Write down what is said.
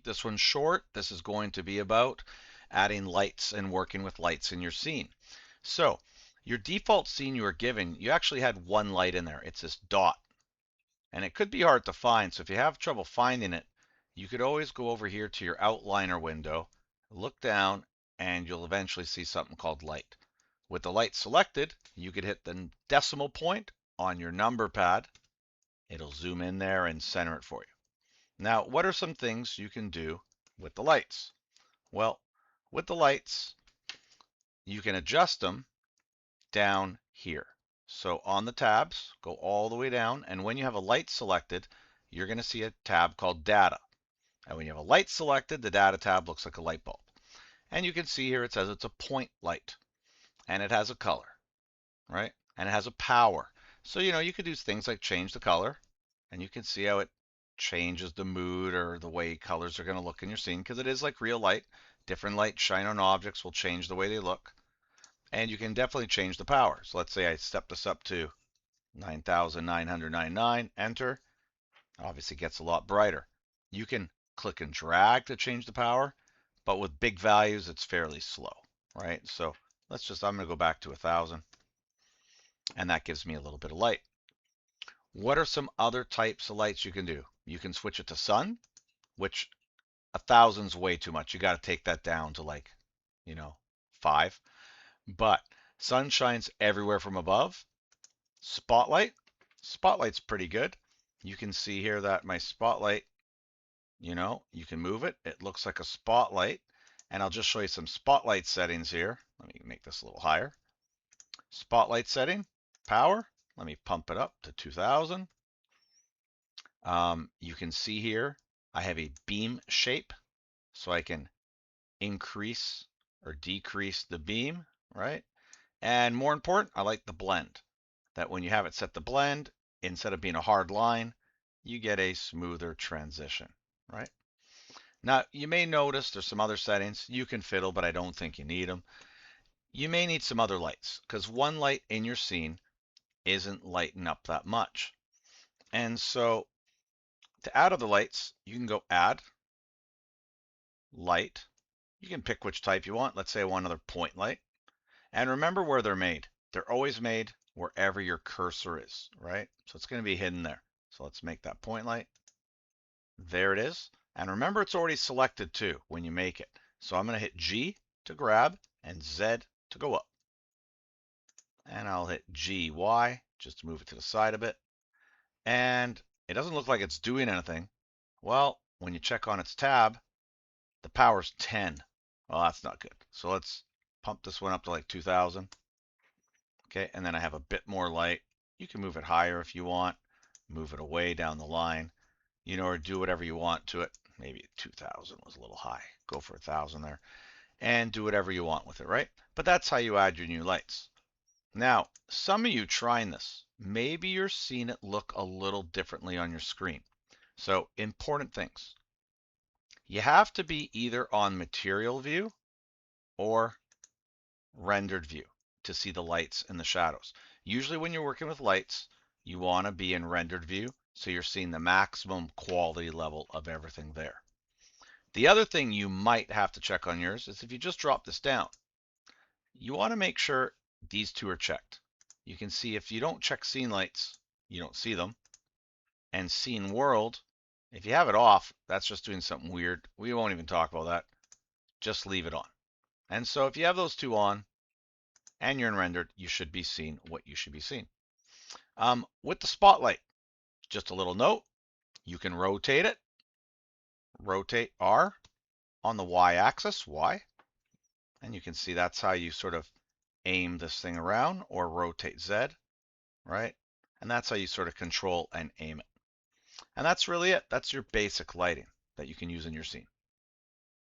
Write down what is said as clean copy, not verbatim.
this one short. This is going to be about adding lights and working with lights in your scene. So your default scene you were given, you actually had one light in there. It's this dot. And it could be hard to find, so if you have trouble finding it, you could always go over here to your outliner window, look down, and you'll eventually see something called light. With the light selected, you could hit the decimal point on your number pad. It'll zoom in there and center it for you. Now, what are some things you can do with the lights? Well, with the lights, you can adjust them down here. So on the tabs, go all the way down, and when you have a light selected, you're going to see a tab called Data. And when you have a light selected, the Data tab looks like a light bulb. And you can see here it says it's a point light, and it has a color, right? And it has a power. So, you could do things like change the color, and you can see how it changes the mood or the way colors are going to look in your scene, because it is like real light. Different light shine on objects will change the way they look. And you can definitely change the power. So let's say I step this up to 9,999, enter. Obviously gets a lot brighter. You can click and drag to change the power, but with big values, it's fairly slow, right? So I'm going to go back to 1,000, and that gives me a little bit of light. What are some other types of lights you can do? You can switch it to sun, which 1,000's way too much. You got to take that down to 5. But sun shines everywhere from above. Spotlight. Spotlight's pretty good. You can see here that my spotlight, you can move it. It looks like a spotlight. And I'll just show you some spotlight settings here. Let me make this a little higher. Spotlight setting, power. Let me pump it up to 2,000. You can see here I have a beam shape, so I can increase or decrease the beam, right? And more important, I like the blend. That when you have it set to blend, instead of being a hard line, you get a smoother transition, right? Now, you may notice there's some other settings. You can fiddle, but I don't think you need them. You may need some other lights, because one light in your scene isn't lighting up that much. And so to add other lights, you can go add, light. You can pick which type you want. Let's say I want another point light. And remember where they're made. They're always made wherever your cursor is, right? So it's going to be hidden there. So let's make that point light. There it is. And remember, it's already selected too when you make it. So I'm going to hit G to grab and Z to go up. And I'll hit GY just to move it to the side a bit. And it doesn't look like it's doing anything. Well, when you check on its tab, the power's 10. Well, that's not good. So let's pump this one up to like 2,000. Okay, and then I have a bit more light. You can move it higher if you want. Move it away down the line, or do whatever you want to it. Maybe 2,000 was a little high. Go for 1,000 there. And do whatever you want with it, right? But that's how you add your new lights. Now, some of you trying this, maybe you're seeing it look a little differently on your screen. So, important things. You have to be either on material view or rendered view to see the lights and the shadows. Usually when you're working with lights, you want to be in rendered view, so you're seeing the maximum quality level of everything there. The other thing you might have to check on yours is if you just drop this down, you want to make sure these two are checked. You can see if you don't check scene lights, you don't see them. And scene world, if you have it off, that's just doing something weird. We won't even talk about that. Just leave it on. And so if you have those two on and you're in rendered, you should be seeing what you should be seeing. With the spotlight, just a little note, you can rotate it. Rotate R on the Y-axis, Y. And you can see that's how you sort of aim this thing around, or rotate Z, right? And that's how you sort of control and aim it. And that's really it. That's your basic lighting that you can use in your scene.